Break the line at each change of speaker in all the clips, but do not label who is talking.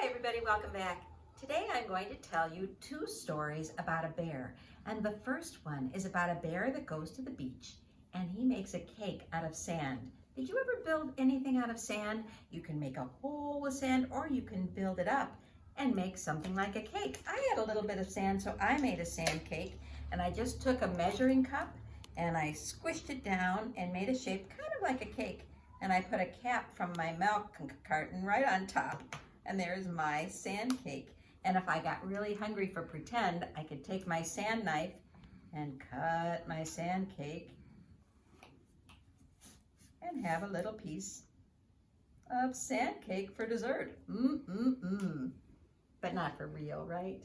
Hi everybody, welcome back. Today I'm going to tell you two stories about a bear. And the first one is about a bear that goes to the beach and he makes a cake out of sand. Did you ever build anything out of sand? You can make a hole with sand or you can build it up and make something like a cake. I had a little bit of sand, so I made a sand cake, and I just took a measuring cup and I squished it down and made a shape kind of like a cake. And I put a cap from my milk carton right on top. And there's my sand cake. And if I got really hungry for pretend, I could take my sand knife and cut my sand cake and have a little piece of sand cake for dessert. But not for real, right?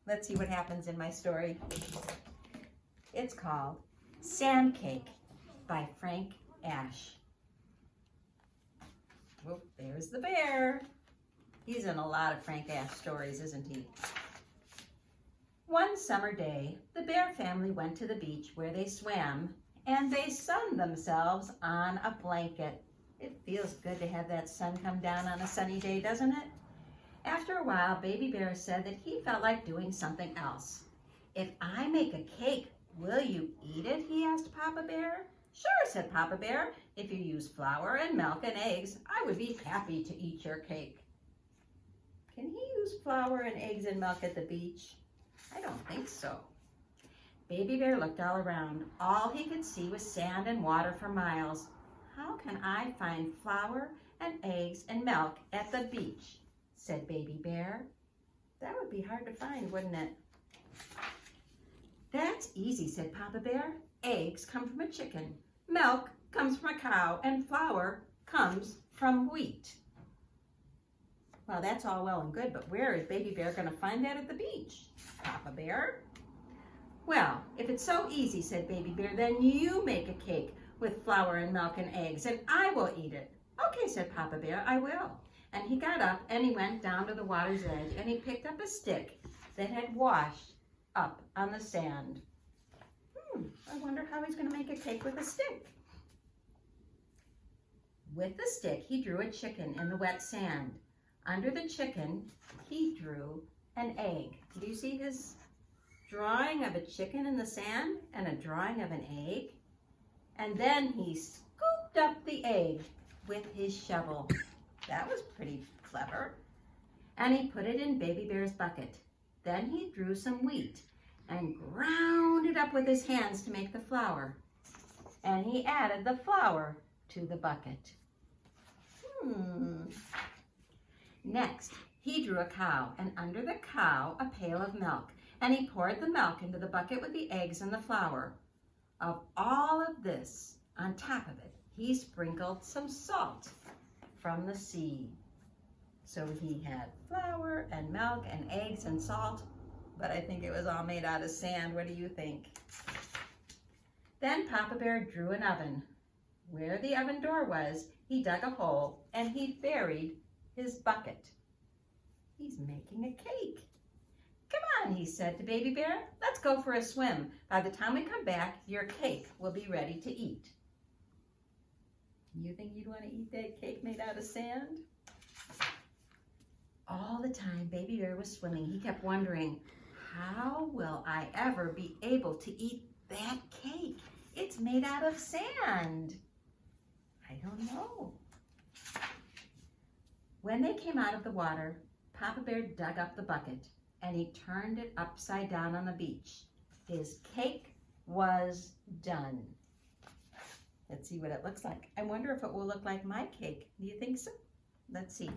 Let's see what happens in my story. It's called Sand Cake by Frank Asch. Whoop, there's the bear. He's in a lot of Frank Asch stories, isn't he? One summer day, the bear family went to the beach where they swam and they sunned themselves on a blanket. It feels good to have that sun come down on a sunny day, doesn't it? After a while, Baby Bear said that he felt like doing something else. If I make a cake, will you eat it? He asked Papa Bear. Sure, said Papa Bear. If you use flour and milk and eggs, I would be happy to eat your cake. Can he use flour and eggs and milk at the beach? I don't think so. Baby Bear looked all around. All he could see was sand and water for miles. How can I find flour and eggs and milk at the beach? Said Baby Bear. That would be hard to find, wouldn't it? That's easy, said Papa Bear. Eggs come from a chicken, milk comes from a cow, and flour comes from wheat. Well, that's all well and good, but where is Baby Bear going to find that at the beach? Papa Bear? Well, if it's so easy, said Baby Bear, then you make a cake with flour and milk and eggs, and I will eat it. Okay, said Papa Bear, I will. And he got up and he went down to the water's edge and he picked up a stick that had washed up on the sand. I wonder how he's going to make a cake with a stick. With the stick, he drew a chicken in the wet sand. Under the chicken, he drew an egg. Do you see his drawing of a chicken in the sand and a drawing of an egg? And then he scooped up the egg with his shovel. That was pretty clever. And he put it in Baby Bear's bucket. Then he drew some wheat and ground it up with his hands to make the flour. And he added the flour to the bucket. Next, he drew a cow, and under the cow, a pail of milk. And he poured the milk into the bucket with the eggs and the flour. Of all of this, on top of it, he sprinkled some salt from the sea. So he had flour and milk and eggs and salt, but I think it was all made out of sand. What do you think? Then Papa Bear drew an oven. Where the oven door was, he dug a hole and he buried his bucket. He's making a cake. Come on, he said to Baby Bear, let's go for a swim. By the time we come back, your cake will be ready to eat. You think you'd want to eat that cake made out of sand? All the time Baby Bear was swimming, he kept wondering, how will I ever be able to eat that cake? It's made out of sand. I don't know. When they came out of the water, Papa Bear dug up the bucket and he turned it upside down on the beach. His cake was done. Let's see what it looks like. I wonder if it will look like my cake. Do you think so? Let's see.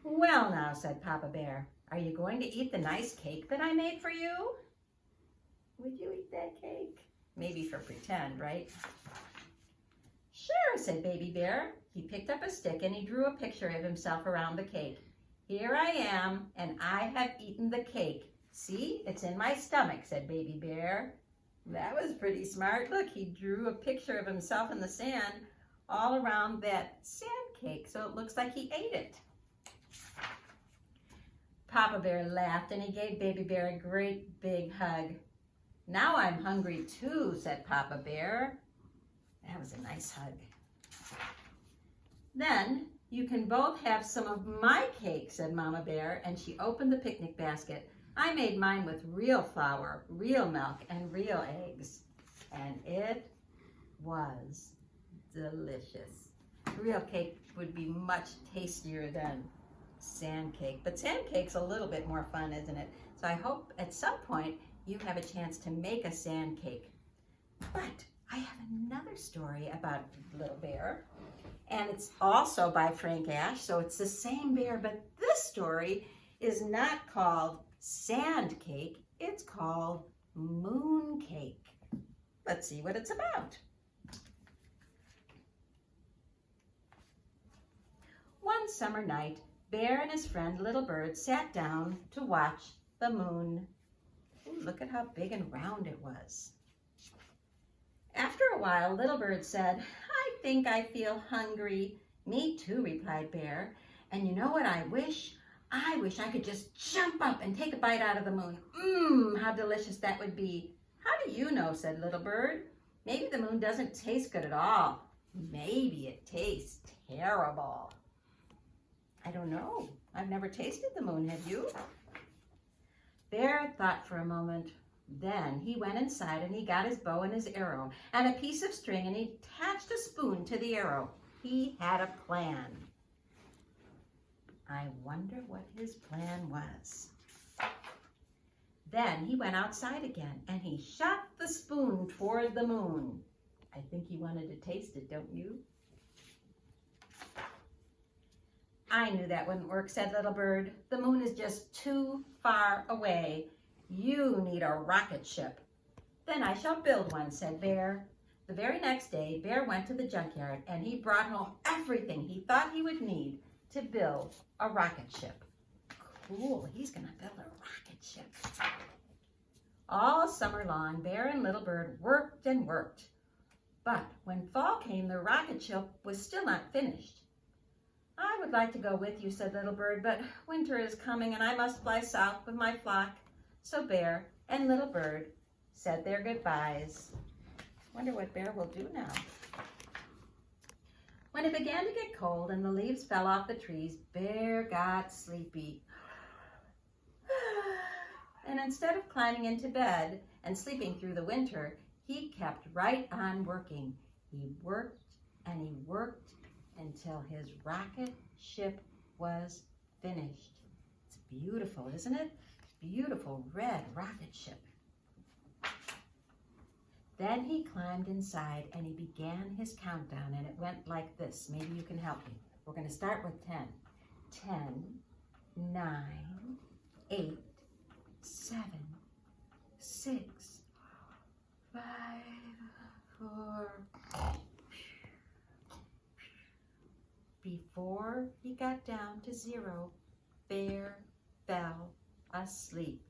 Well now, said Papa Bear, are you going to eat the nice cake that I made for you? Would you eat that cake? Maybe for pretend, right? Sure, said Baby Bear. He picked up a stick and he drew a picture of himself around the cake. Here I am, and I have eaten the cake. See, it's in my stomach, said Baby Bear. That was pretty smart. Look, he drew a picture of himself in the sand all around that sand cake, so it looks like he ate it. Papa Bear laughed and he gave Baby Bear a great big hug. Now I'm hungry too, said Papa Bear. That was a nice hug. Then You can both have some of my cake, said Mama Bear, and she opened the picnic basket. I made mine with real flour, real milk, and real eggs. And it was delicious. Real cake would be much tastier than sand cake, but sand cake's a little bit more fun, isn't it? So I hope at some point you have a chance to make a sand cake. But I have another story about Little Bear, and it's also by Frank Asch, so it's the same bear, but this story is not called sand cake, it's called moon cake. Let's see what it's about. One summer night, Bear and his friend Little Bird sat down to watch the moon. Ooh, look at how big and round it was. After a while, Little Bird said, I think I feel hungry. Me too, replied Bear. And you know what I wish? I wish I could just jump up and take a bite out of the moon. How delicious that would be. How do you know, said Little Bird. Maybe the moon doesn't taste good at all. Maybe it tastes terrible. I don't know. I've never tasted the moon, have you? Bear thought for a moment. Then he went inside and he got his bow and his arrow and a piece of string, and he attached a spoon to the arrow. He had a plan. I wonder what his plan was. Then he went outside again and he shot the spoon toward the moon. I think he wanted to taste it, don't you? I knew that wouldn't work, said Little Bird. The moon is just too far away. You need a rocket ship. Then I shall build one, said Bear. The very next day, Bear went to the junkyard and he brought home everything he thought he would need to build a rocket ship. Cool, he's gonna build a rocket ship. All summer long, Bear and Little Bird worked and worked. But when fall came, the rocket ship was still not finished. I would like to go with you, said Little Bird, but winter is coming and I must fly south with my flock. So Bear and Little Bird said their goodbyes. Wonder what Bear will do now. When it began to get cold and the leaves fell off the trees, Bear got sleepy. And instead of climbing into bed and sleeping through the winter, he kept right on working. He worked and he worked until his rocket ship was finished. It's beautiful, isn't it? Beautiful red rocket ship. Then he climbed inside and he began his countdown, and it went like this. Maybe you can help me. We're going to start with 10. 10, 9, 8, 7, 6, 5, 4. Before he got down to 0, Bear fell asleep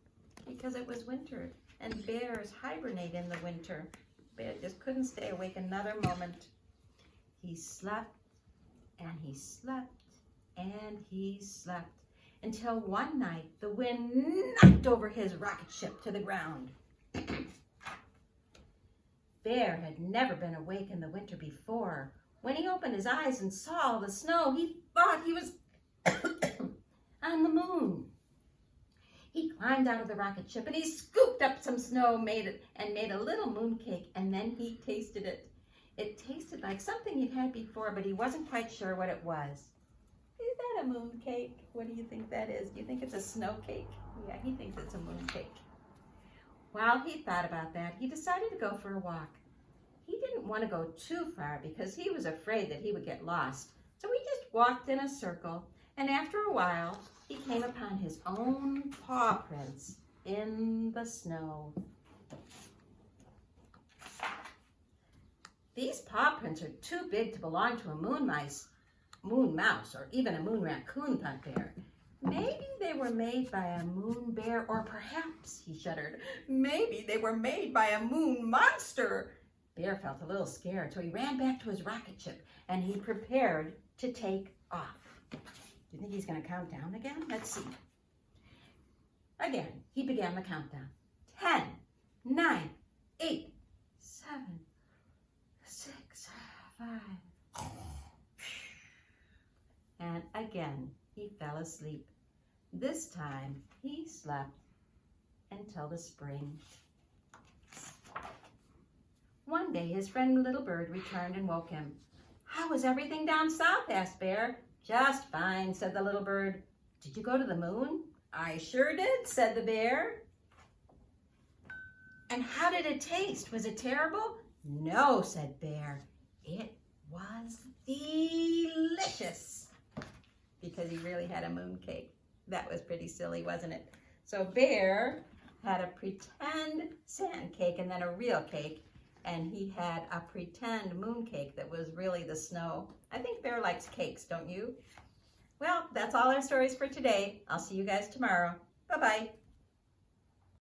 because it was winter and bears hibernate in the winter. Bear just couldn't stay awake another moment. He slept and he slept and he slept until one night the wind knocked over his rocket ship to the ground. Bear had never been awake in the winter before. When he opened his eyes and saw the snow, he thought he was on the moon. He climbed out of the rocket ship and he scooped up some snow, made a little moon cake, and then he tasted it. It tasted like something he'd had before, but he wasn't quite sure what it was. Is that a moon cake? What do you think that is? Do you think it's a snow cake? Yeah, he thinks it's a moon cake. While he thought about that, he decided to go for a walk. He didn't want to go too far because he was afraid that he would get lost. So he just walked in a circle, and after a while, he came upon his own paw prints in the snow. These paw prints are too big to belong to a moon mouse, or even a moon raccoon, thought Bear. Maybe they were made by a moon bear, or perhaps, he shuddered, maybe they were made by a moon monster. Bear felt a little scared, so he ran back to his rocket ship and he prepared to take off. Do you think he's going to count down again? Let's see. Again, he began the countdown. 10, 9, 8, 7, 6, 5. and again he fell asleep. This time he slept until the spring. One day his friend Little Bird returned and woke him. "How was everything down south?" asked Bear. "Just fine," said the little bird. "Did you go to the moon?" "I sure did," said the bear. "And how did it taste? Was it terrible?" "No," said Bear. "It was delicious," because he really had a moon cake. That was pretty silly, wasn't it? So Bear had a pretend sand cake and then a real cake, and he had a pretend moon cake that was really the snow. I think Bear likes cakes, don't you? Well, that's all our stories for today. I'll see you guys tomorrow. Bye-bye.